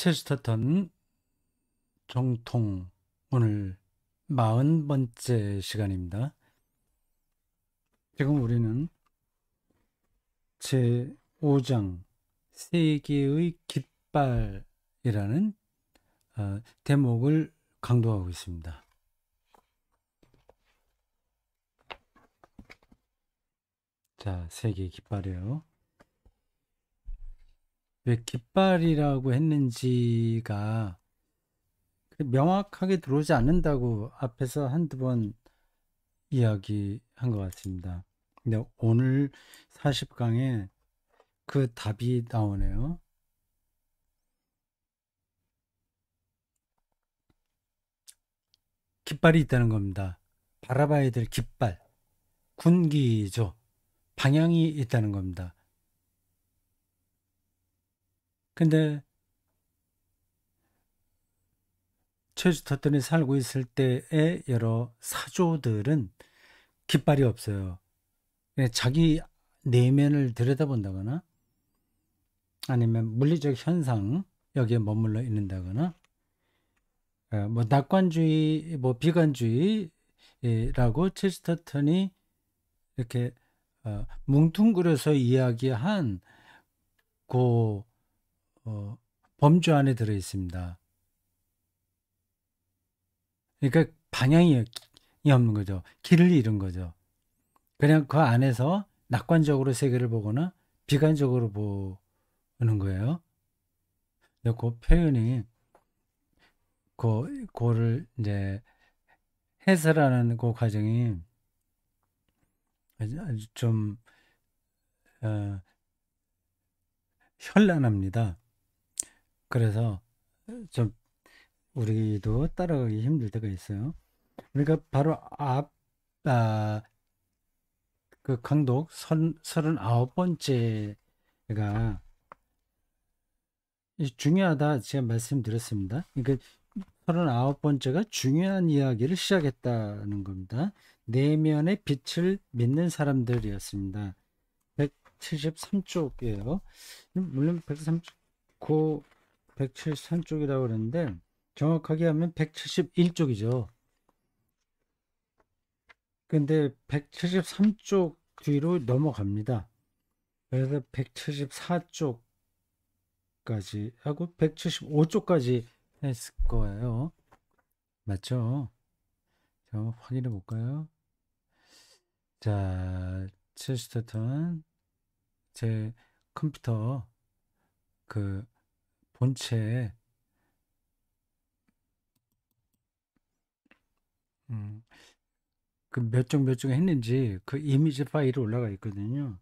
체스터턴 정통 오늘 40번째 시간입니다. 지금 우리는 제5장 세계의 깃발이라는 대목을 강조하고 있습니다. 자, 세계의 깃발이에요. 왜 깃발이라고 했는지가 명확하게 들어오지 않는다고 앞에서 한두 번 이야기한 것 같습니다. 근데 오늘 40강에 그 답이 나오네요. 깃발이 있다는 겁니다. 바라봐야 될 깃발, 군기죠. 방향이 있다는 겁니다. 근데 체스터턴이 살고 있을 때의 여러 사조들은 깃발이 없어요. 그냥 자기 내면을 들여다본다거나 아니면 물리적 현상 여기에 머물러 있는다거나 뭐 낙관주의, 뭐 비관주의라고 체스터턴이 이렇게 뭉뚱그려서 이야기한 그 범주 안에 들어 있습니다. 그러니까 방향이 없는 거죠. 길을 잃은 거죠. 그냥 그 안에서 낙관적으로 세계를 보거나 비관적으로 보는 거예요. 근데 그 표현이 그거를 이제 해설하는 그 과정이 아주 좀 현란합니다. 그래서 좀 우리도 따라가기 힘들 때가 있어요. 그러니까 바로 그 강독 39번째가 중요하다 제가 말씀드렸습니다. 그러니까 39번째가 중요한 이야기를 시작했다는 겁니다. 내면의 빛을 믿는 사람들이었습니다. 173쪽이에요. 물론 173고 173쪽이라고 그러는데 정확하게 하면 171쪽이죠. 근데 173쪽 뒤로 넘어갑니다. 그래서 174쪽까지 하고 175쪽까지 했을 거예요. 맞죠? 자, 확인해 볼까요? 자, 체스터턴 제 컴퓨터 그 본체에 그 몇 종 했는지 그 이미지 파일이 올라가 있거든요.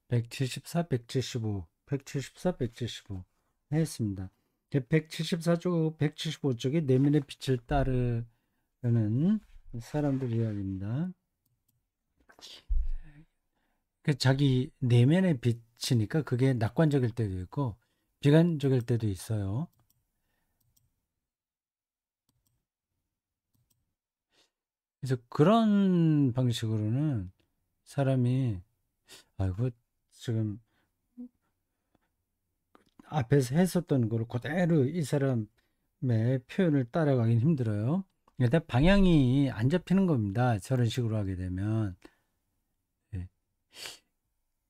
174, 175, 174, 175 했습니다. 174쪽, 175쪽이 내면의 빛을 따르는 사람들 이야기입니다. 그 자기 내면의 빛이니까 그게 낙관적일 때도 있고 비관적일 때도 있어요. 그래서 그런 방식으로는 사람이 아이고 지금 앞에서 했었던 걸 그대로 이 사람의 표현을 따라가긴 힘들어요. 일단 방향이 안 잡히는 겁니다. 저런 식으로 하게 되면. 예.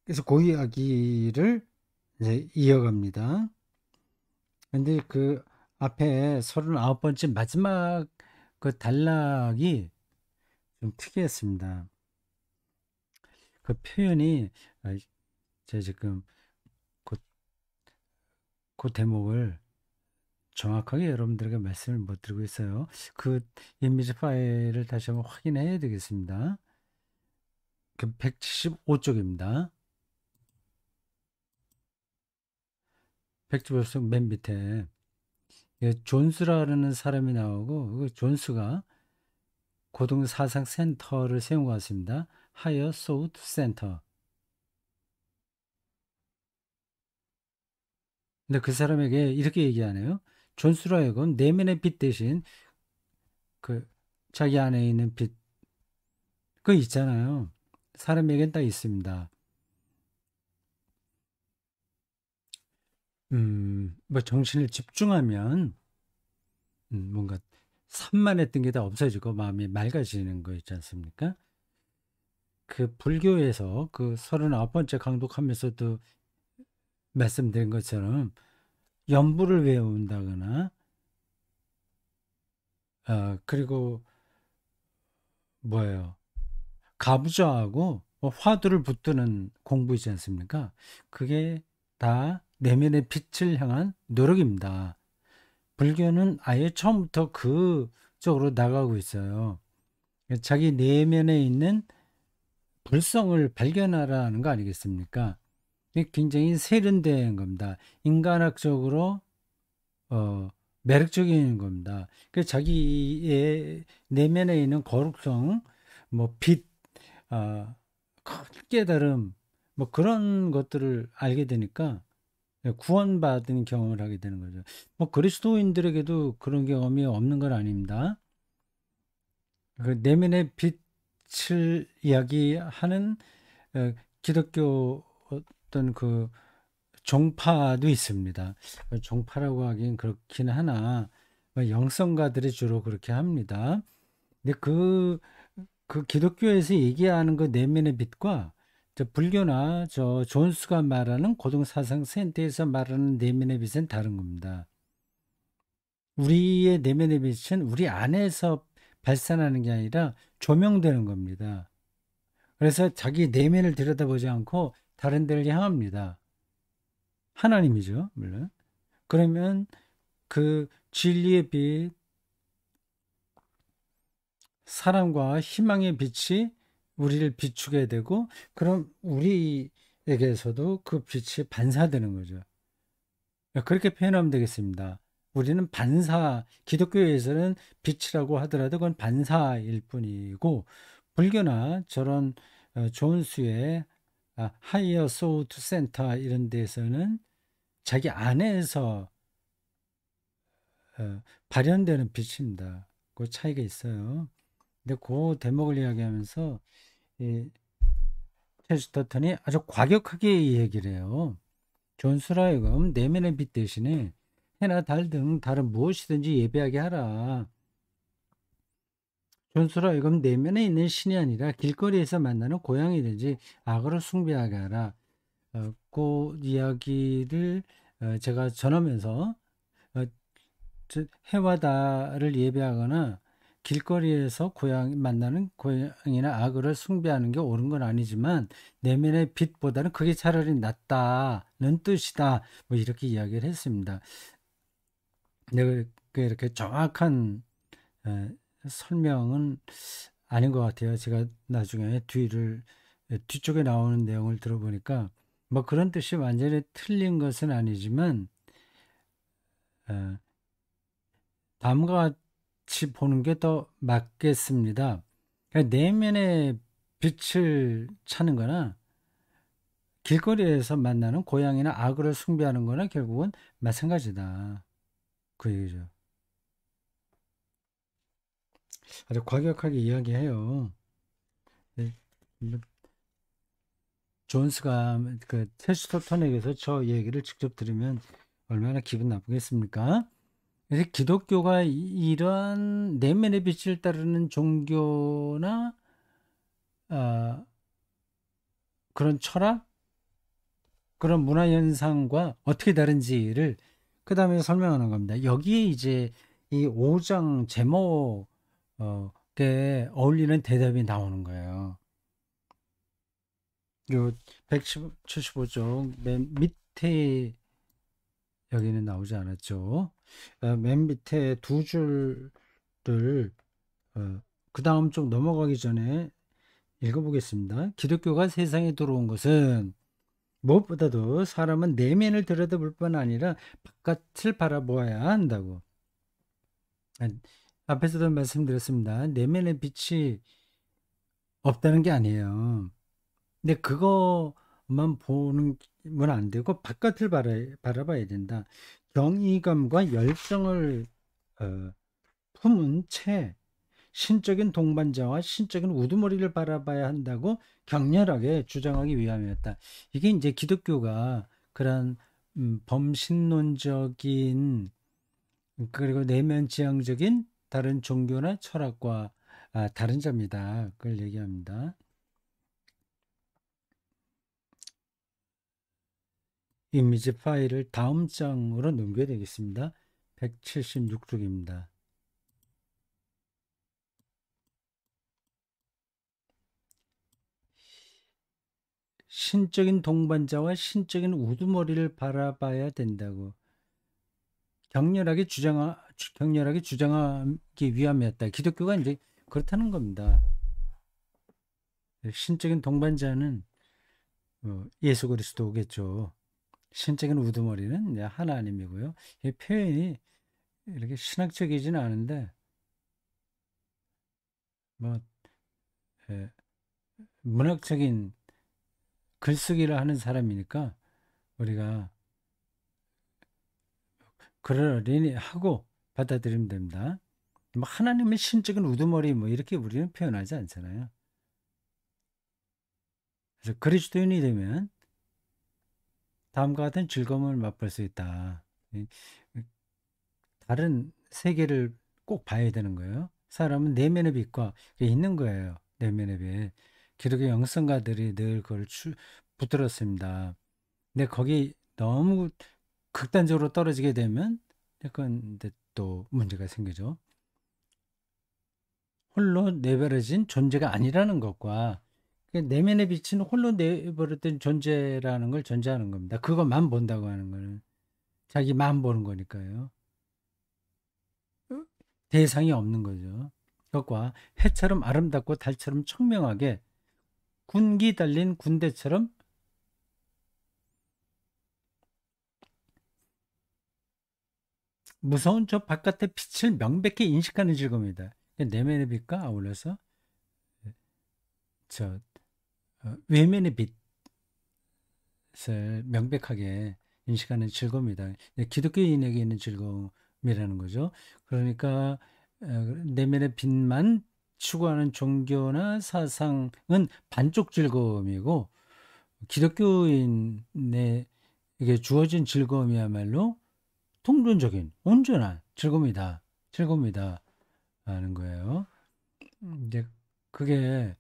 그래서 그 이야기를 이제 이어갑니다. 근데 그 앞에 39번째 마지막 그 단락이 좀 특이했습니다. 그 표현이 제가 지금 그, 그 대목을 정확하게 여러분들에게 말씀을 못 드리고 있어요. 그 이미지 파일을 다시 한번 확인해야 되겠습니다. 그 175쪽입니다. 175쪽 맨 밑에 존스라는 사람이 나오고 그 존스가 고등 사상 센터를 세운 것 같습니다. 하이어 소우트 센터. 근데 그 사람에게 이렇게 얘기하네요. 존스로 하여금 내면의 빛 대신 그 자기 안에 있는 빛, 그 있잖아요. 사람에겐 딱 있습니다. 뭐 정신을 집중하면 뭔가 산만했던 게 다 없어지고 마음이 맑아지는 거 있지 않습니까? 그 불교에서 그 39번째 강독하면서도 말씀드린 것처럼 연부를 외운다거나 그리고 뭐예요? 가부좌하고 뭐 화두를 붙드는 공부 있지 않습니까? 그게 다 내면의 빛을 향한 노력입니다. 불교는 아예 처음부터 그 쪽으로 나가고 있어요. 자기 내면에 있는 불성을 발견하라는 거 아니겠습니까? 이게 굉장히 세련된 겁니다. 인간학적으로 어, 매력적인 겁니다. 그 자기의 내면에 있는 거룩성, 뭐 빛, 큰 깨달음, 뭐 그런 것들을 알게 되니까 구원받은 경험을 하게 되는 거죠. 뭐 그리스도인들에게도 그런 경험이 없는 건 아닙니다. 그 내면의 빛을 이야기하는 기독교 어떤 그 종파도 있습니다. 종파라고 하긴 그렇긴 하나 뭐 영성가들이 주로 그렇게 합니다. 근데 그 기독교에서 얘기하는 그 내면의 빛과 저 불교나 저 존스가 말하는 고등사상 센터에서 말하는 내면의 빛은 다른 겁니다. 우리의 내면의 빛은 우리 안에서 발산하는 게 아니라 조명되는 겁니다. 그래서 자기 내면을 들여다보지 않고 다른 데를 향합니다. 하나님이죠, 물론. 그러면 그 진리의 빛, 사랑과 희망의 빛이 우리를 비추게 되고, 그럼 우리에게서도 그 빛이 반사되는 거죠. 그렇게 표현하면 되겠습니다. 우리는 반사, 기독교에서는 빛이라고 하더라도 그건 반사일 뿐이고, 불교나 저런 존수의 하이어 소우트 센터 이런 데서는 자기 안에서 발현되는 빛입니다. 그 차이가 있어요. 근데 그 대목을 이야기하면서 이 체스터턴이 아주 과격하게 얘기를 해요. 존스라이금 내면의 빛 대신에 해나 달 등 다른 무엇이든지 예배하게 하라. 존스라이금 내면에 있는 신이 아니라 길거리에서 만나는 고양이든지 악어를 숭배하게 하라. 그 이야기를 제가 전하면서 해와 달을 예배하거나 길거리에서 만나는 고양이나 악어를 숭배하는 게 옳은 건 아니지만 내면의 빛보다는 그게 차라리 낫다는 뜻이다. 뭐 이렇게 이야기를 했습니다. 근데 이렇게 정확한 설명은 아닌 것 같아요. 제가 나중에 뒤쪽에 나오는 내용을 들어보니까 뭐 그런 뜻이 완전히 틀린 것은 아니지만 어, 다음과 같이 보는 게 더 맞겠습니다. 그러니까 내면의 빛을 찾는 거나 길거리에서 만나는 고양이나 악어를 숭배하는 거나 결국은 마찬가지다. 그 얘기죠. 아주 과격하게 이야기해요. 네, 뭐 존스가 그 체스터턴에게서 저 얘기를 직접 들으면 얼마나 기분 나쁘겠습니까? 그래서 기독교가 이러한 내면의 빛을 따르는 종교나 아, 그런 철학, 그런 문화 현상과 어떻게 다른지를 그 다음에 설명하는 겁니다. 여기에 이제 이 5장 제목에 어울리는 대답이 나오는 거예요. 요 175쪽 맨 밑에 여기는 나오지 않았죠. 맨 밑에 두 줄을 그 다음 쪽 넘어가기 전에 읽어보겠습니다. 기독교가 세상에 들어온 것은 무엇보다도 사람은 내면을 들여다볼 뿐 아니라 바깥을 바라보아야 한다고. 앞에서도 말씀드렸습니다. 내면의 빛이 없다는 게 아니에요. 근데 그거만 보는 건 안 되고 바깥을 바라봐야 된다. 정의감과 열정을 품은 채 신적인 동반자와 신적인 우두머리를 바라봐야 한다고 격렬하게 주장하기 위함이었다. 이게 이제 기독교가 그런 범신론적인 그리고 내면지향적인 다른 종교나 철학과 다른 점이다. 그걸 얘기합니다. 이미지 파일을 다음 장으로 넘겨야 되겠습니다. 176쪽입니다. 신적인 동반자와 신적인 우두머리를 바라봐야 된다고 격렬하게 주장하기 위함이었다. 기독교가 이제 그렇다는 겁니다. 신적인 동반자는 예수 그리스도겠죠. 신적인 우두머리는 이제 하나님이고요. 이 표현이 이렇게 신학적이지는 않은데 뭐 예, 문학적인 글쓰기를 하는 사람이니까 우리가 그러려니 하고 받아들이면 됩니다. 뭐 하나님의 신적인 우두머리 뭐 이렇게 우리는 표현하지 않잖아요. 그래서 그리스도인이 되면 다음과 같은 즐거움을 맛볼 수 있다. 다른 세계를 꼭 봐야 되는 거예요. 사람은 내면의 빛과 있는 거예요. 내면의 빛. 기독교 영성가들이 늘 그걸 붙들었습니다. 근데 거기 너무 극단적으로 떨어지게 되면 약간 또 문제가 생기죠. 홀로 내버려진 존재가 아니라는 것과 내면의 빛은 홀로 내버려진 존재라는 걸 전제하는 겁니다. 그것만 본다고 하는 거는 자기만 보는 거니까요. 대상이 없는 거죠. 그것과 해처럼 아름답고 달처럼 청명하게 군기 달린 군대처럼 무서운 저 바깥의 빛을 명백히 인식하는 즐거움이다. 내면의 빛과 아울러서 저 외면의 빛을 명백하게 인식하는 즐거움이다. 기독교인에게 있는 즐거움이라는 거죠. 그러니까 내면의 빛만 추구하는 종교나 사상은 반쪽 즐거움이고 기독교인에게 주어진 즐거움이야말로 통존적인 온전한 즐거움이다. 즐거움이다 하는 거예요. 이제 그게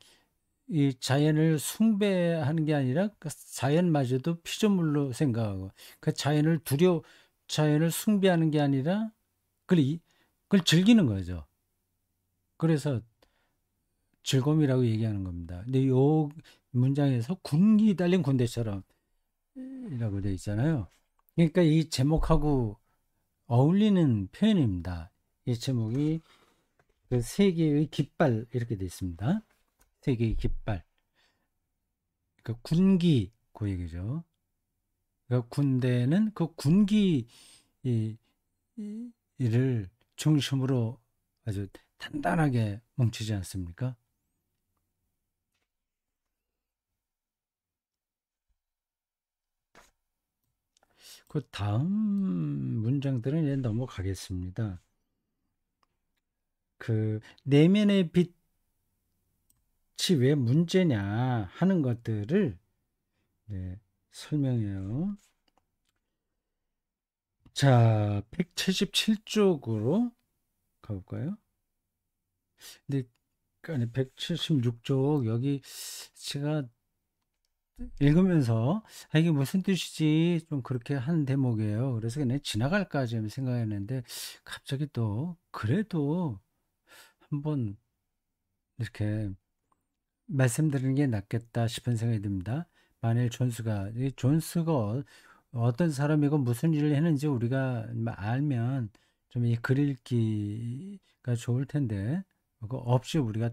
이 자연을 숭배하는 게 아니라 그 자연마저도 피조물로 생각하고 그 자연을 숭배하는 게 아니라 그걸 즐기는 거죠. 그래서 즐거움이라고 얘기하는 겁니다. 근데 요 문장에서 군기 달린 군대처럼 이라고 되어 있잖아요. 그러니까 이 제목하고 어울리는 표현입니다. 이 제목이 그 세계의 깃발 이렇게 되어 있습니다. 세계의 깃발. 그 군기 그 얘기죠. 그 군대는 그 군기 를 중심으로 아주 단단하게 뭉치지 않습니까? 그 다음 문장들은 이제 넘어가겠습니다. 그 내면의 빛이 왜 문제냐 하는 것들을 네, 설명해요. 자, 177쪽으로 가볼까요? 근데 아니 176쪽 여기 제가 읽으면서 이게 무슨 뜻이지 좀 그렇게 한 대목이에요. 그래서 그냥 지나갈까 좀 생각했는데 갑자기 또 그래도 한번 이렇게 말씀드리는 게 낫겠다 싶은 생각이 듭니다. 만일 이 존스가 어떤 사람이고 무슨 일을 했는지 우리가 알면 좀 이 글 읽기가 좋을 텐데 그거 없이 우리가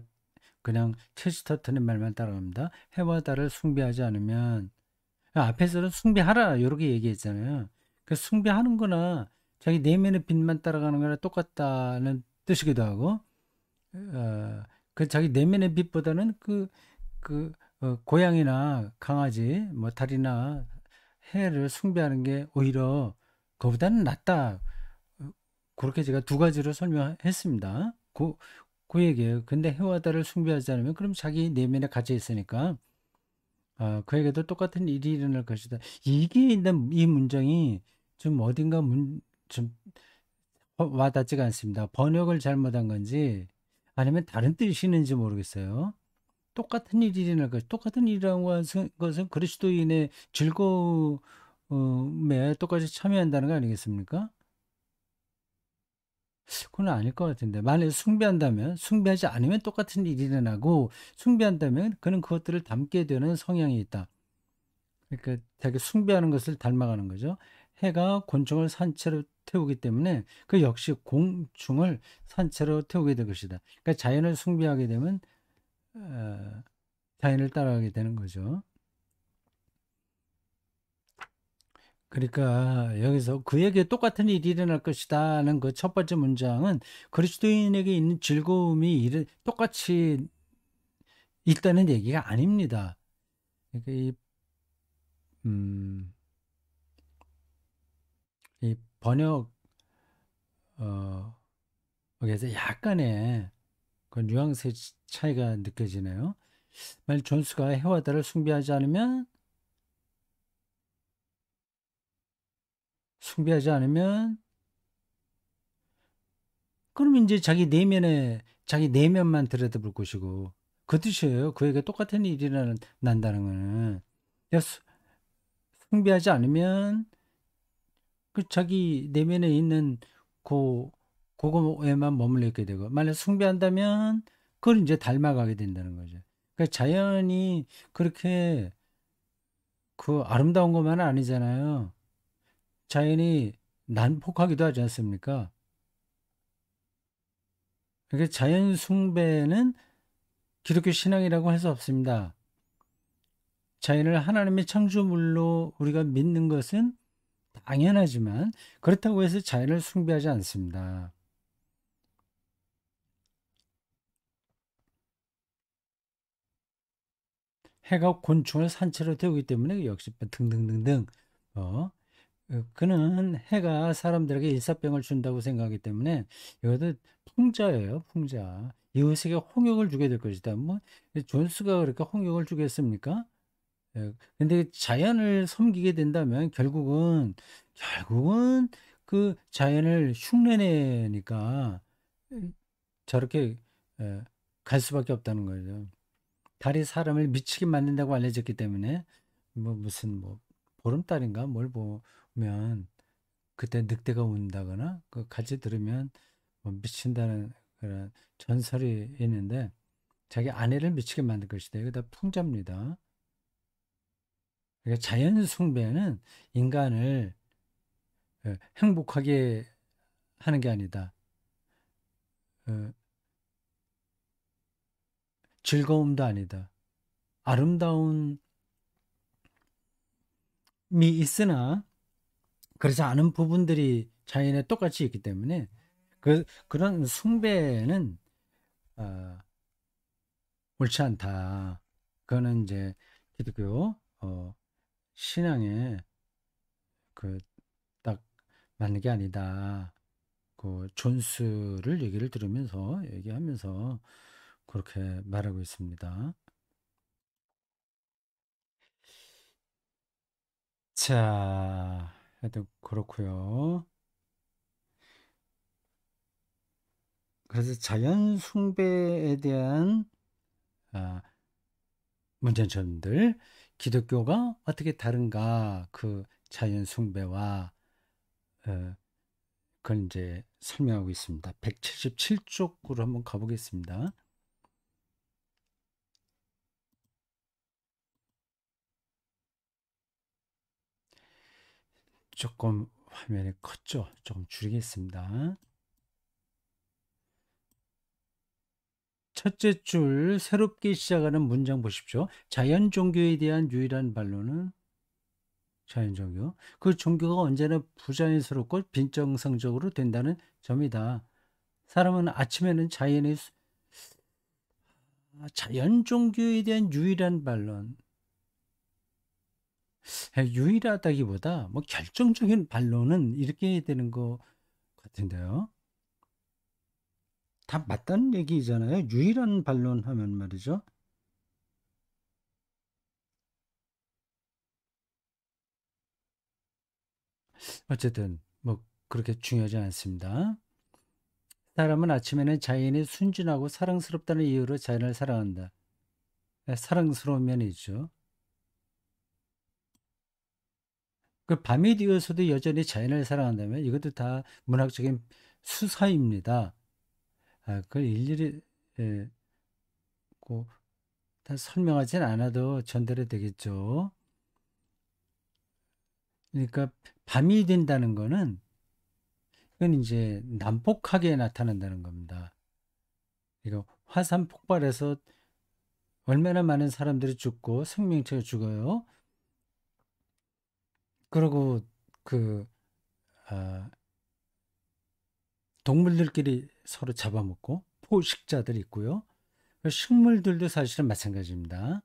그냥 체스터튼의 말만 따라갑니다. 해와 달을 숭배하지 않으면 앞에서는 숭배하라 이렇게 얘기했잖아요. 그 숭배하는 거나 자기 내면의 빛만 따라가는 거나 똑같다는 뜻이기도 하고 그 자기 내면의 빛보다는 고양이나 강아지 뭐 달이나 해를 숭배하는 게 오히려 그보다는 낫다. 그렇게 제가 두 가지로 설명했습니다. 그 얘기예요. 근데 해와 달을 숭배하지 않으면 그럼 자기 내면에 갇혀 있으니까 그에게도 똑같은 일이 일어날 것이다. 이게 있는 이 문장이 좀 어딘가 좀 와닿지가 않습니다. 번역을 잘못한 건지 아니면 다른 뜻이 있는지 모르겠어요. 똑같은 일이 일어날 것, 똑같은 일이라는 것은 그리스도인의 즐거움에 똑같이 참여한다는 거 아니겠습니까? 그건 아닐 것 같은데. 만약에 숭배한다면, 숭배하지 않으면 똑같은 일이 일어나고, 숭배한다면 그는 그것들을 담게 되는 성향이 있다. 그러니까 되게 숭배하는 것을 닮아가는 거죠. 해가 곤충을 산채로 태우기 때문에 그 역시 곤충을 산채로 태우게 될 것이다. 그러니까 자연을 숭배하게 되면 어, 자연을 따라가게 되는 거죠. 그러니까 여기서 그에게 똑같은 일이 일어날 것이다는 그 첫 번째 문장은 그리스도인에게 있는 즐거움이 똑같이 있다는 얘기가 아닙니다. 그러니까 음, 이 번역 어, 여기서 약간의 그 뉘앙스 차이가 느껴지네요. 만약 존스가 해와 달을 숭배하지 않으면 그럼 이제 자기 내면만 들여다볼 것이고 그 뜻이에요. 그에게 똑같은 일이 난다는 거는 내가 숭배하지 않으면 그 자기 내면에 있는 그 그거에만 머물러 있게 되고 만약 숭배한다면 그걸 이제 닮아가게 된다는 거죠. 그러니까 자연이 그렇게 그 아름다운 것만은 아니잖아요. 자연이 난폭하기도 하지 않습니까? 그러니까 자연 숭배는 기독교 신앙이라고 할 수 없습니다. 자연을 하나님의 창조물로 우리가 믿는 것은 당연하지만 그렇다고 해서 자연을 숭배하지 않습니다. 해가 곤충을 산채로 태우기 때문에 역시 등등등등 어, 그는 해가 사람들에게 일사병을 준다고 생각하기 때문에 이것도 풍자예요, 풍자. 이웃에게 홍역을 주게 될 것이다. 뭐 존스가 그렇게 홍역을 주겠습니까? 근데 자연을 섬기게 된다면 결국은 그 자연을 흉내내니까 저렇게 에, 갈 수밖에 없다는 거죠. 달이 사람을 미치게 만든다고 알려졌기 때문에 뭐 무슨 뭐 보름달인가 뭘 보면 그때 늑대가 운다거나 그 같이 들으면 뭐 미친다는 그런 전설이 있는데 자기 아내를 미치게 만들 것이다. 이거 다 풍자입니다. 그러니까 자연 숭배는 인간을 행복하게 하는 게 아니다. 어, 즐거움도 아니다. 아름다움이 있으나 그렇지 않은 부분들이 자연에 똑같이 있기 때문에 그런 숭배는 어, 옳지 않다. 그거는 이제 기독교 신앙에 그 딱 맞는 게 아니다. 그 존스를 얘기하면서 그렇게 말하고 있습니다. 자, 하여튼 그렇고요. 그래서 자연 숭배에 대한 아, 문제점들, 기독교가 어떻게 다른가, 그 자연 숭배와 그걸 이제 설명하고 있습니다. 177쪽으로 한번 가보겠습니다. 조금 화면이 컸죠? 조금 줄이겠습니다. 첫째 줄 새롭게 시작하는 문장 보십시오. 자연 종교에 대한 유일한 반론은 자연 종교. 그 종교가 언제나 부자연스럽고 빈정상적으로 된다는 점이다. 사람은 아침에는 자연 종교에 대한 유일한 반론. 유일하다기보다 뭐 결정적인 반론은 이렇게 되는 것 같은데요. 다 맞다는 얘기잖아요. 유일한 반론 하면 말이죠. 어쨌든 뭐 그렇게 중요하지 않습니다. 사람은 아침에는 자연이 순진하고 사랑스럽다는 이유로 자연을 사랑한다. 사랑스러운 면이 있죠. 그 밤이 되어서도 여전히 자연을 사랑한다면 이것도 다 문학적인 수사입니다. 그걸 일일이 예, 고, 다 설명하진 않아도 전달이 되겠죠. 그러니까 밤이 된다는 거는 이건 이제 난폭하게 나타난다는 겁니다. 이거 화산 폭발에서 얼마나 많은 사람들이 죽고 생명체가 죽어요. 그리고 그 아, 동물들끼리 서로 잡아먹고 포식자들이 있고요. 식물들도 사실은 마찬가지입니다.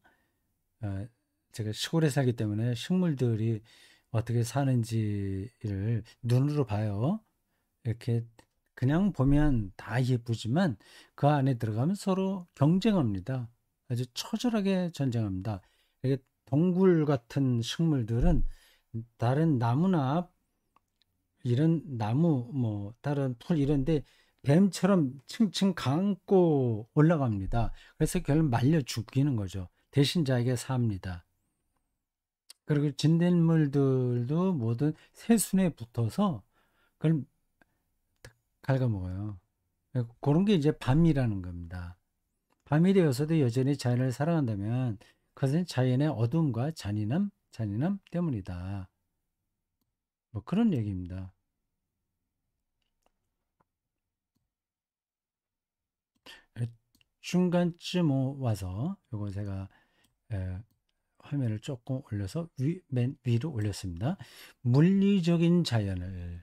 아, 제가 시골에 살기 때문에 식물들이 어떻게 사는지를 눈으로 봐요. 이렇게 그냥 보면 다 예쁘지만 그 안에 들어가면 서로 경쟁합니다. 아주 처절하게 전쟁합니다. 이게 동굴 같은 식물들은 다른 나무나 이런 나무 뭐 다른 풀 이런데 뱀처럼 층층 감고 올라갑니다. 그래서 결국 말려 죽이는 거죠. 대신 자에게 삽니다. 그리고 진딧물들도 모든 새순에 붙어서 그걸 갉아먹어요. 그런 게 이제 밤이라는 겁니다. 밤이 되어서도 여전히 자연을 사랑한다면 그것은 자연의 어둠과 잔인함 때문이다. 뭐 그런 얘기입니다. 중간쯤 와서 요거 제가 에, 화면을 조금 올려서 맨 위로 올렸습니다. 물리적인 자연을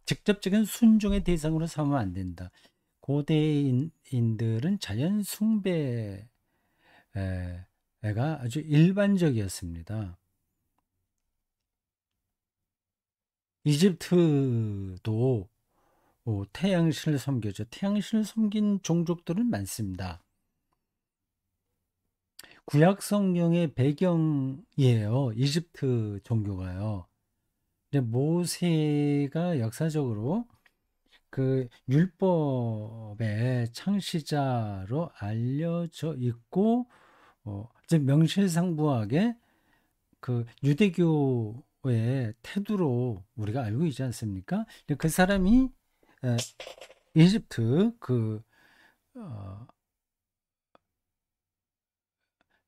직접적인 순종의 대상으로 삼으면 안 된다. 고대인들은 자연 숭배가 아주 일반적이었습니다. 이집트도 태양신을 섬겼죠. 태양신을 섬긴 종족들은 많습니다. 구약 성경의 배경이에요. 이집트 종교가요. 근데 모세가 역사적으로 그 율법의 창시자로 알려져 있고, 이제 명실상부하게 그 유대교의 태두로 우리가 알고 있지 않습니까? 근데 그 사람이 에, 이집트 어,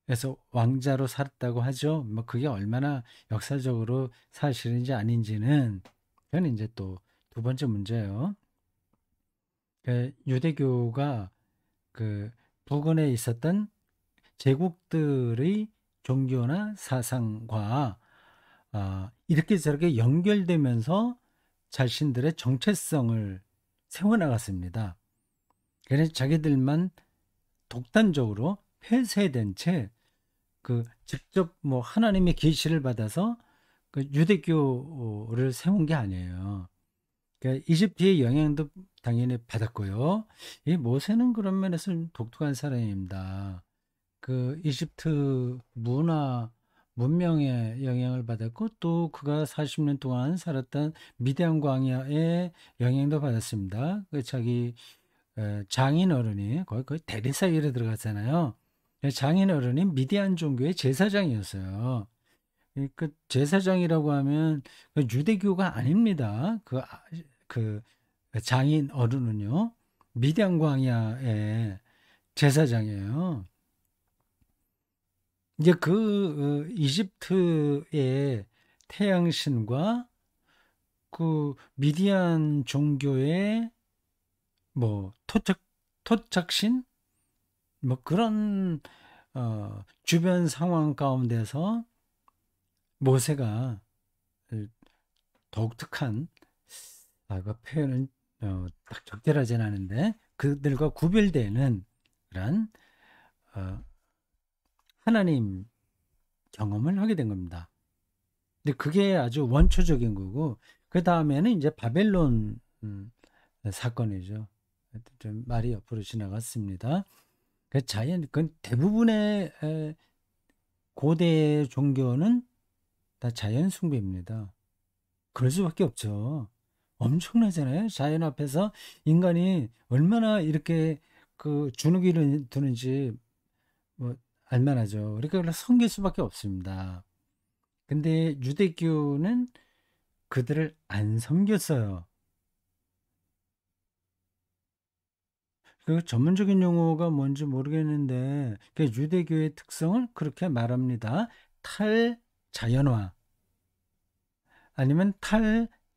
에서 왕자로 살았다고 하죠. 뭐 그게 얼마나 역사적으로 사실인지 아닌지는 그건 이제 또 두 번째 문제예요. 유대교가 그 부근에 있었던 제국들의 종교나 사상과 이렇게 저렇게 연결되면서 자신들의 정체성을 세워나갔습니다. 그래서 자기들만 독단적으로 폐쇄된 채 그 직접 뭐 하나님의 계시를 받아서 그 유대교를 세운 게 아니에요. 그러니까 이집트의 영향도 당연히 받았고요. 이 모세는 그런 면에서 독특한 사람입니다. 그 이집트 문명의 영향을 받았고 또 그가 40년 동안 살았던 미디안 광야의 영향도 받았습니다. 그 자기 장인 어른이 거의 대리사회로 들어갔잖아요. 장인 어른이 미디안 종교의 제사장이었어요. 그 제사장이라고 하면 그 유대교가 아닙니다. 그 장인 어른은요. 미디안 광야의 제사장이에요. 이제 이집트의 태양신과 그 미디안 종교의 뭐 토착신 뭐 그런 주변 상황 가운데서 모세가 독특한 그 표현은 딱 적절하진 않은데 그들과 구별되는 그런 어, 하나님 경험을 하게 된 겁니다. 근데 그게 아주 원초적인 거고 그 다음에는 이제 바벨론 사건이죠. 좀 말이 옆으로 지나갔습니다. 그 대부분의 고대 종교는 다 자연 숭배입니다. 그럴 수밖에 없죠. 엄청나잖아요. 자연 앞에서 인간이 얼마나 이렇게 그 주눅이를 드는지 뭐 알만하죠. 그러니까 그걸 섬길 수밖에 없습니다. 근데 유대교는 그들을 안 섬겼어요. 그 전문적인 용어가 뭔지 모르겠는데 그 유대교의 특성을 그렇게 말합니다. 탈자연화 아니면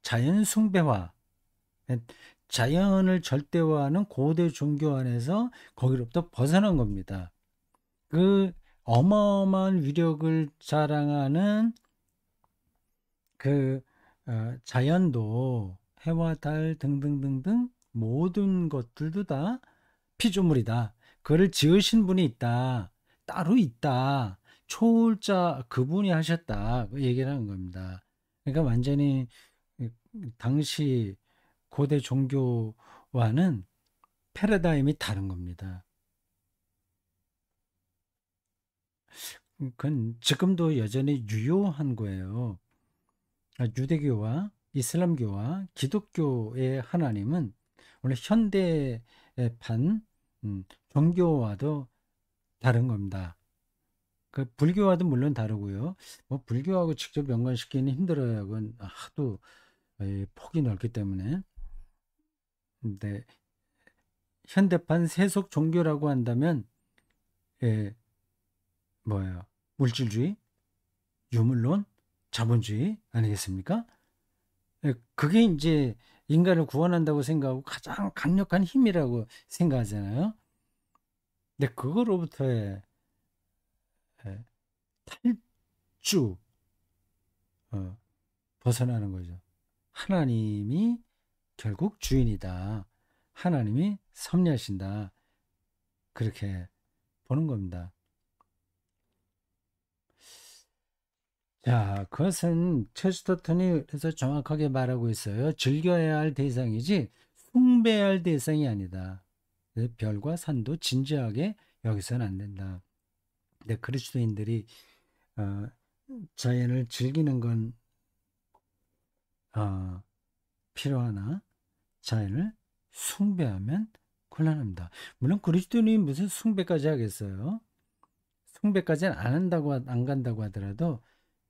탈자연숭배화. 자연을 절대화하는 고대 종교 안에서 거기로부터 벗어난 겁니다. 그 어마어마한 위력을 자랑하는 그 자연도 해와 달 등등등등 모든 것들도 다 피조물이다. 그를 지으신 분이 있다. 따로 있다. 초월자 그분이 하셨다. 그 얘기를 하는 겁니다. 그러니까 완전히 당시 고대 종교와는 패러다임이 다른 겁니다. 그건 지금도 여전히 유효한 거예요. 유대교와 이슬람교와 기독교의 하나님은 원래 현대판 종교와도 다른 겁니다. 그 불교와도 물론 다르고요. 뭐 불교하고 직접 연관시키기는 힘들어요. 그건 하도 폭이 넓기 때문에. 근데 현대판 세속 종교라고 한다면 예, 뭐예요? 물질주의, 유물론, 자본주의 아니겠습니까? 예, 그게 이제 인간을 구원한다고 생각하고 가장 강력한 힘이라고 생각하잖아요. 근데 그거로부터의 예, 탈주, 어, 벗어나는 거죠. 하나님이 결국 주인이다. 하나님이 섭리하신다. 그렇게 보는 겁니다. 자, 그것은 체스터턴이 그래서 정확하게 말하고 있어요. 즐겨야 할 대상이지 숭배해야 할 대상이 아니다. 별과 산도 진지하게 여기서는 안 된다. 근데 그리스도인들이 어, 자연을 즐기는 건 어, 필요하나 자연을 숭배하면 곤란합니다. 물론 그리스도인이 무슨 숭배까지 하겠어요? 숭배까지는 안 한다고 안 간다고 하더라도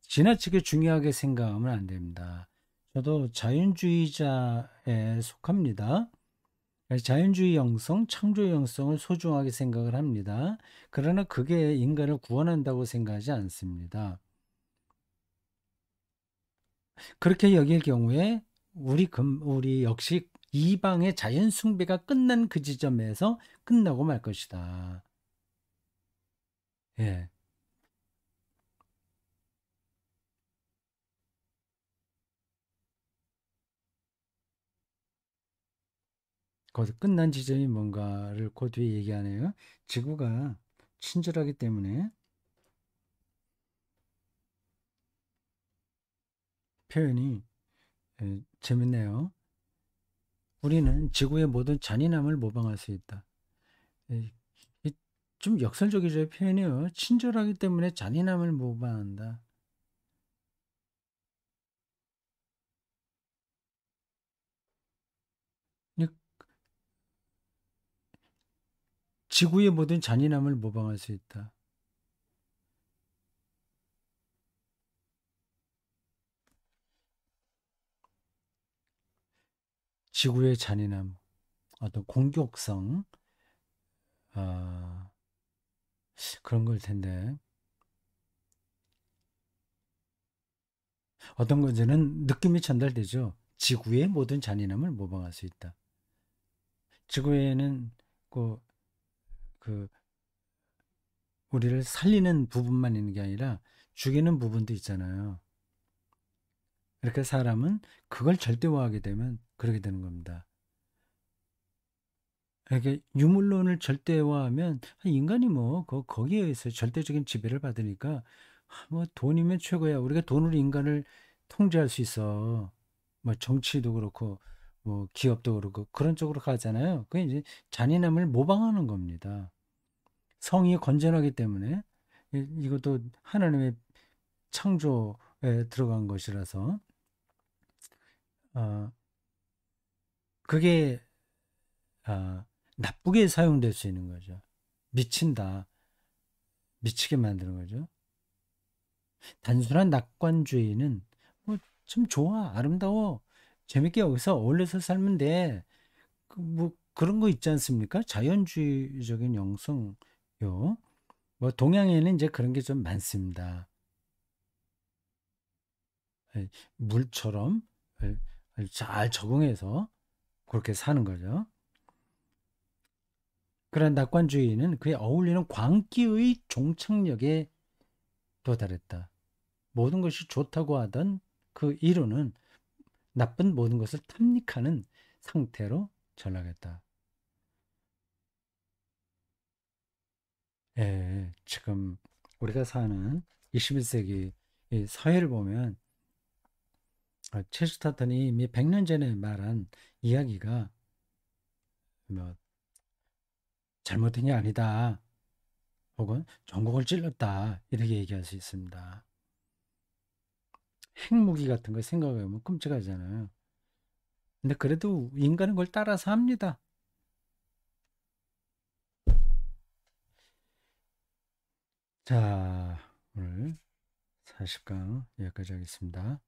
지나치게 중요하게 생각하면 안 됩니다. 저도 자연주의자에 속합니다. 자연주의 영성, 창조 영성을 소중하게 생각을 합니다. 그러나 그게 인간을 구원한다고 생각하지 않습니다. 그렇게 여길 경우에 우리 역시 이방의 자연 숭배가 끝난 그 지점에서 끝나고 말 것이다. 예. 거기서 끝난 지점이 뭔가를 그 뒤에 얘기하네요. 지구가 친절하기 때문에 표현이 재밌네요. 우리는 지구의 모든 잔인함을 모방할 수 있다. 예, 좀 역설적이죠, 표현이요. 친절하기 때문에 잔인함을 모방한다. 이 지구의 모든 잔인함을 모방할 수 있다. 지구의 잔인함, 어떤 공격성, 아, 그런 걸 텐데. 어떤 건지는 느낌이 전달되죠. 지구의 모든 잔인함을 모방할 수 있다. 지구에는 그, 그 우리를 살리는 부분만 있는 게 아니라 죽이는 부분도 있잖아요. 이렇게 사람은 그걸 절대화하게 되면 그렇게 되는 겁니다. 이렇게 유물론을 절대화하면 인간이 뭐 거기에 의해서 절대적인 지배를 받으니까 뭐 돈이면 최고야. 우리가 돈으로 인간을 통제할 수 있어. 뭐 정치도 그렇고 뭐 기업도 그렇고 그런 쪽으로 가잖아요. 그게 이제 잔인함을 모방하는 겁니다. 성이 건전하기 때문에 이것도 하나님의 창조에 들어간 것이라서 어, 그게 나쁘게 사용될 수 있는 거죠. 미친다. 미치게 만드는 거죠. 단순한 낙관주의는 뭐 참 좋아, 아름다워, 재밌게 여기서 어울려서 살면 돼. 뭐 그런 거 있지 않습니까? 자연주의적인 영성요. 뭐 동양에는 이제 그런 게 좀 많습니다. 예, 물처럼 예, 잘 적응해서 그렇게 사는 거죠. 그런 낙관주의는 그에 어울리는 광기의 종착역에 도달했다. 모든 것이 좋다고 하던 그 이론은 나쁜 모든 것을 탐닉하는 상태로 전락했다. 예, 지금 우리가 사는 21세기 이 사회를 보면 체스터턴이 이미 100년 전에 말한 이야기가 뭐 잘못된 게 아니다. 혹은 전국을 찔렀다. 이렇게 얘기할 수 있습니다. 핵무기 같은 거 생각하면 끔찍하잖아요. 근데 그래도 인간은 그걸 따라서 합니다. 자, 오늘 40강 여기까지 하겠습니다.